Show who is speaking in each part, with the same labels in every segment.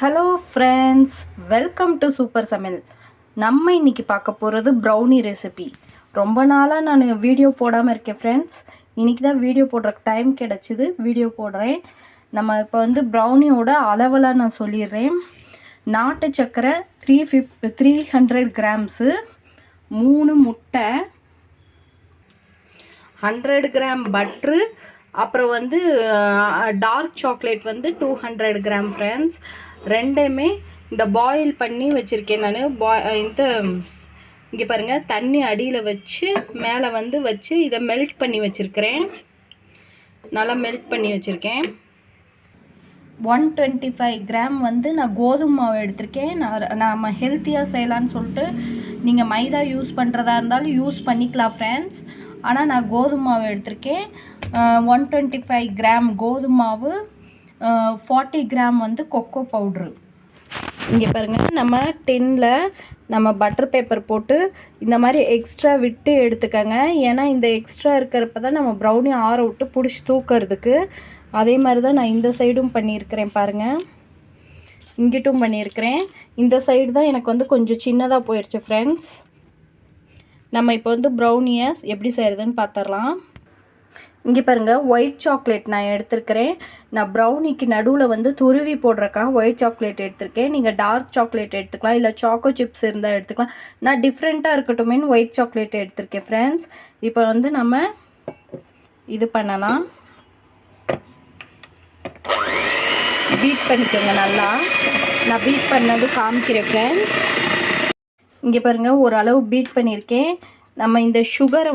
Speaker 1: Hello friends, welcome to super சமையல். நம்ம இன்றைக்கி பார்க்க போகிறது ப்ரௌனி ரெசிபி. ரொம்ப நாளாக நான் வீடியோ போடாமல் இருக்கேன் ஃப்ரெண்ட்ஸ். இன்றைக்கி தான் வீடியோ போடுறக்கு டைம் கிடச்சிது, வீடியோ போடுறேன். நம்ம இப்போ ப்ரௌனியோட அளவெல்லாம் நான் சொல்லிடுறேன். நாட்டு சர்க்கரை 300 கிராம்ஸு, 3 முட்டை, 100 கிராம் பட்ரு, அப்புறம் டார்க் சாக்லேட் 200 கிராம் ஃப்ரெண்ட்ஸ். ரெண்டையுமே இந்த பாயில் பண்ணி வச்சுருக்கேன் நான். இங்கே பாருங்கள், தண்ணி அடியில் வச்சு மேலே வச்சு இதை மெல்ட் பண்ணி வச்சுருக்கிறேன். நல்லா மெல்ட் பண்ணி வச்சுருக்கேன். 125 கிராம் நான் கோதுமை மாவு எடுத்திருக்கேன். நம்ம ஹெல்த்தியாக செய்யலான்னு சொல்லிட்டு நீங்கள் மைதா யூஸ் பண்ணுறதா இருந்தாலும் யூஸ் பண்ணிக்கலாம் ஃப்ரெண்ட்ஸ். ஆனால் நான் கோதுமை மாவு எடுத்திருக்கேன். 125 கிராம் கோதுமை மாவு, 40 கிராம் கொக்கோ பவுட்ரு. இங்கே பாருங்கள், நம்ம டின்னில் நம்ம பட்டர் பேப்பர் போட்டு இந்த மாதிரி எக்ஸ்ட்ரா விட்டு எடுத்துக்கோங்க. ஏன்னா இந்த எக்ஸ்ட்ரா இருக்கிறப்ப தான் நம்ம ப்ரௌனி ஆற விட்டு பிடிச்சி தூக்கிறதுக்கு. அதே மாதிரி தான் நான் இந்த சைடும் பண்ணியிருக்கிறேன் பாருங்கள். இங்கிட்டும் பண்ணியிருக்கிறேன். இந்த சைடு தான் எனக்கு கொஞ்சம் சின்னதாக போயிடுச்சு ஃப்ரெண்ட்ஸ். நம்ம இப்போ ப்ரௌனியை எப்படி செய்கிறதுன்னு பார்த்துடலாம். இங்கே பாருங்கள், ஒயிட் சாக்லேட் நான் எடுத்துருக்கிறேன். நான் ப்ரௌனிக்கு நடுவில் துருவி போடுறக்காக ஒயிட் சாக்லேட் எடுத்திருக்கேன். நீங்கள் டார்க் சாக்லேட் எடுத்துக்கலாம், இல்லை சாக்கோ சிப்ஸ் இருந்தால் எடுத்துக்கலாம். நான் டிஃப்ரெண்ட்டாக இருக்கட்டுமேனு ஒயிட் சாக்லேட் எடுத்திருக்கேன் ஃப்ரெண்ட்ஸ். இப்போ நம்ம இது பண்ணலாம், பீட் பண்ணிக்கோங்க நல்லா. நான் பீட் பண்ணது காமிக்கிறேன் ஃப்ரெண்ட்ஸ். இங்கே பாருங்கள், ஓரளவு பீட் பண்ணியிருக்கேன். நம்ம இந்த சுகரை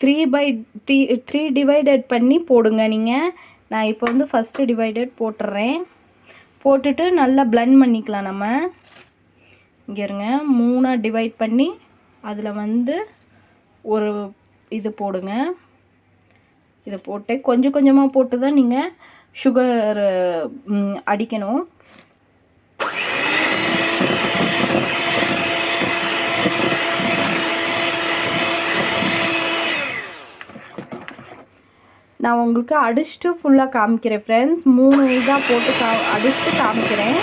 Speaker 1: 3 டிவைடட் பண்ணி போடுங்க நீங்கள். நான் இப்போ ஃபஸ்ட்டு டிவைடட் போட்டுடுறேன். போட்டுட்டு நல்லா பிளெண்ட் பண்ணிக்கலாம். நம்ம இங்கே இருங்க, 3 டிவைட் பண்ணி அதில் ஒரு இது போடுங்க. இதை போட்டு கொஞ்சம் கொஞ்சமாக போட்டு தான் நீங்கள் சுகர் அடிக்கணும். நான் உங்களுக்கு அடிச்சுட்டு ஃபுல்லாக காமிக்கிறேன் ஃப்ரெண்ட்ஸ். 3 இதாக போட்டு அடிச்சுட்டு காமிக்கிறேன்.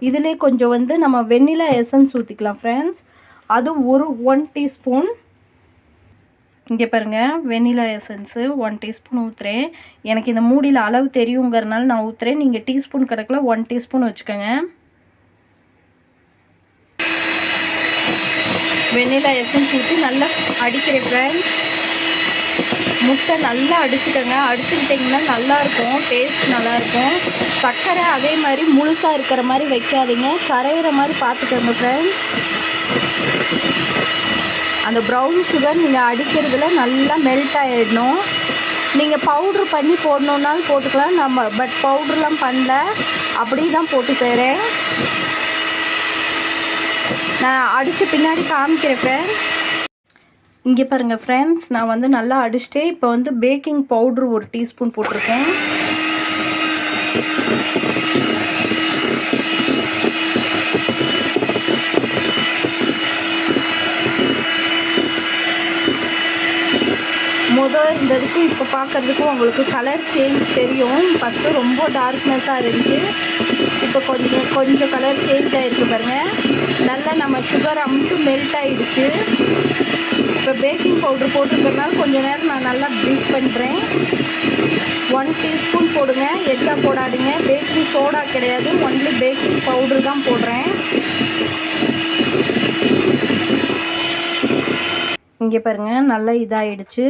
Speaker 1: இதிலே கொஞ்சம் நம்ம வெண்ணிலா எசன்ஸ் ஊற்றிக்கலாம் ஃப்ரெண்ட்ஸ். அது 1 டீஸ்பூன். இங்கே பாருங்கள், வெண்ணிலா எசன்ஸு 1 டீஸ்பூன் ஊற்றுறேன். எனக்கு இந்த மூடியில் அளவு தெரியுங்கிறனால நான் ஊற்றுறேன். நீங்கள் டீஸ்பூன் கணக்கில் 1 டீஸ்பூன் வச்சுக்கோங்க. வெண்ணிலா எசன்ஸ் ஊற்றி நல்லா அடிக்கிற ஃப்ரெண்ட்ஸ். முட்டை நல்லா அடிச்சுக்கோங்க. அடிச்சுக்கிட்டிங்கன்னா நல்லாயிருக்கும், டேஸ்ட் நல்லாயிருக்கும். சர்க்கரை அதே மாதிரி முழுசாக இருக்கிற மாதிரி வைக்காதீங்க, கரையிற மாதிரி பார்த்துக்கோங்க ஃப்ரெண்ட்ஸ். அந்த ப்ரௌன் சுகர் நீங்கள் அடிக்கிறதுல நல்லா மெல்ட் ஆகிடணும். நீங்கள் பவுட்ரு பண்ணி போடணுன்னாலும் போட்டுக்கலாம். பட் பவுட்ருலாம் பண்ணல, அப்படி தான் போட்டு செய்கிறேன். நான் அடித்து பின்னாடி காமிக்கிறேன் ஃப்ரெண்ட்ஸ். இங்கே பாருங்கள் ஃப்ரெண்ட்ஸ், நான் நல்லா அடிச்சுட்டே இப்போ பேக்கிங் பவுட்ரு 1 டீஸ்பூன் போட்டிருக்கேன். இருந்ததுக்கும் இப்போ பார்க்குறதுக்கும் உங்களுக்கு கலர் சேஞ்ச் தெரியும். ஃபஸ்ட்டு ரொம்ப டார்க்னஸாக இருந்துச்சு, இப்போ கொஞ்சம் கலர் சேஞ்ச் ஆகிருக்கு பாருங்கள். நல்லா நம்ம சுகர் அமுட்டு மெல்ட் ஆகிடுச்சு. இப்போ பேக்கிங் பவுட்ரு போட்டுருக்கறனால கொஞ்சம் நேரம் நான் நல்லா பீட் பண்ணுறேன். 1 டீஸ்பூன் போடுங்க, எச்சா போடாதீங்க. பேக்கிங் சோடா கிடையாது, ஒன்லி பேக்கிங் பவுட்ரு தான் போடுறேன். இங்கே பாருங்கள், நல்லா இதாகிடுச்சு.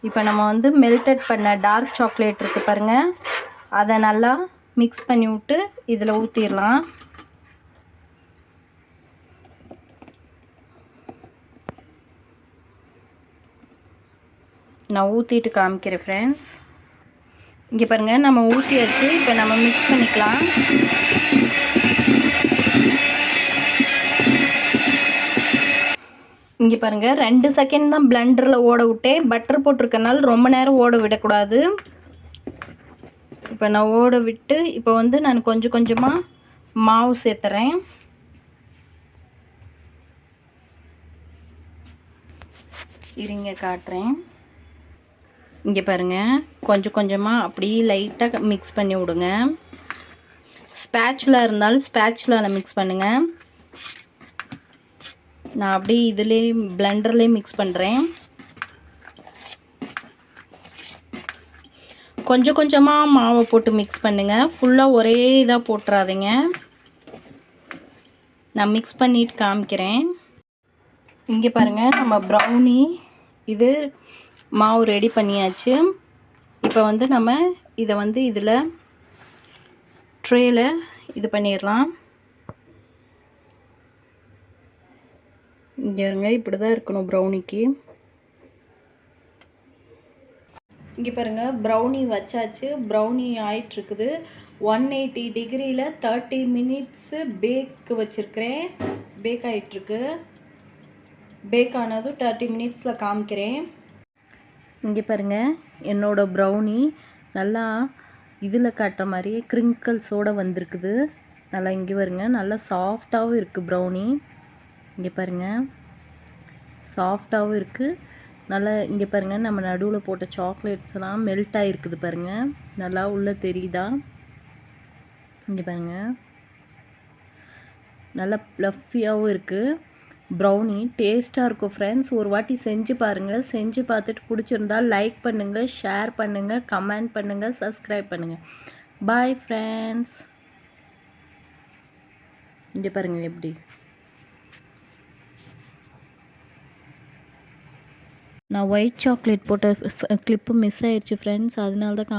Speaker 1: இப்போ நம்ம மெல்டட் பண்ண டார்க் சாக்லேட் இருக்குது பாருங்கள், அதை நல்லா மிக்ஸ் பண்ணி விட்டு இதில் ஊற்றிடலாம். நான் ஊற்றிட்டு காமிக்கிறேன் ஃப்ரெண்ட்ஸ். இங்கே பாருங்கள், நம்ம ஊற்றியாச்சு. இப்போ நம்ம மிக்ஸ் பண்ணிக்கலாம். இங்கே பாருங்கள், 2 செகண்ட் தான் பிளெண்டரில் ஓட விட்டேன். பட்டர் போட்டிருக்கனால ரொம்ப நேரம் ஓட விடக்கூடாது. இப்போ நான் ஓட விட்டு இப்போ நான் கொஞ்சம் கொஞ்சமாக மாவு சேர்த்துறேன். இருங்க காட்டுறேன். இங்கே பாருங்கள், கொஞ்சம் கொஞ்சமாக அப்படியே லைட்டாக மிக்ஸ் பண்ணி விடுங்க. ஸ்பேச்சுலா இருந்தாலும் ஸ்பேச்சுலாவில் மிக்ஸ் பண்ணுங்கள். நான் அப்படியே இதுலேயே பிளெண்டர்லேயே மிக்ஸ் பண்ணுறேன். கொஞ்சம் கொஞ்சமாக மாவை போட்டு மிக்ஸ் பண்ணுங்கள். ஃபுல்லாக ஒரே இதாக போட்டுறாதீங்க. நான் மிக்ஸ் பண்ணிட்டு காமிக்கிறேன். இங்கே பாருங்கள், நம்ம ப்ரௌனி இது மாவு ரெடி பண்ணியாச்சு. இப்போ வந்து நம்ம இதை வந்து இதில் ட்ரேயில் இது பண்ணிடலாம். இங்கே இருங்க, இப்படி தான் இருக்கணும் ப்ரௌனிக்கு. இங்கே பாருங்கள், ப்ரௌனி வச்சாச்சு. ப்ரௌனி ஆயிட்டுருக்குது. 180 டிகிரியில் 30 மினிட்ஸு பேக்கு வச்சுருக்கிறேன். பேக் ஆகிட்டுருக்கு. பேக் ஆனதும் 30 மினிட்ஸில் காமிக்கிறேன். இங்கே பாருங்கள், என்னோடய ப்ரௌனி நல்லா இதில் காட்டுற மாதிரியே க்ரிங்கிள்ஸோடு வந்திருக்குது. நல்லா இங்கே பாருங்க, நல்லா சாஃப்டாகவும் இருக்குது ப்ரௌனி. இங்கே பாருங்கள், சாஃப்டாகவும் இருக்குது. நல்லா இங்கே பாருங்கள், நம்ம நடுவில் போட்ட சாக்லேட்ஸ்லாம் மெல்ட் ஆகிருக்குது பாருங்கள். நல்லா உள்ளே தெரியுதா? இங்கே பாருங்கள், நல்லா ப்ளஃபியாகவும் இருக்குது. ப்ரௌனி டேஸ்ட்டாக இருக்கும் ஃப்ரெண்ட்ஸ். ஒரு வாட்டி செஞ்சு பாருங்கள். செஞ்சு பார்த்துட்டு பிடிச்சிருந்தா லைக் பண்ணுங்கள், ஷேர் பண்ணுங்கள், கமெண்ட் பண்ணுங்கள், சப்ஸ்கிரைப் பண்ணுங்கள். Bye friends. இங்கே பாருங்கள் எப்படி. நான் ஒயிட் சாக்லேட் போட்ட கிளிப்பு மிஸ் ஆயிடுச்சு ஃப்ரெண்ட்ஸ், அதனால தான்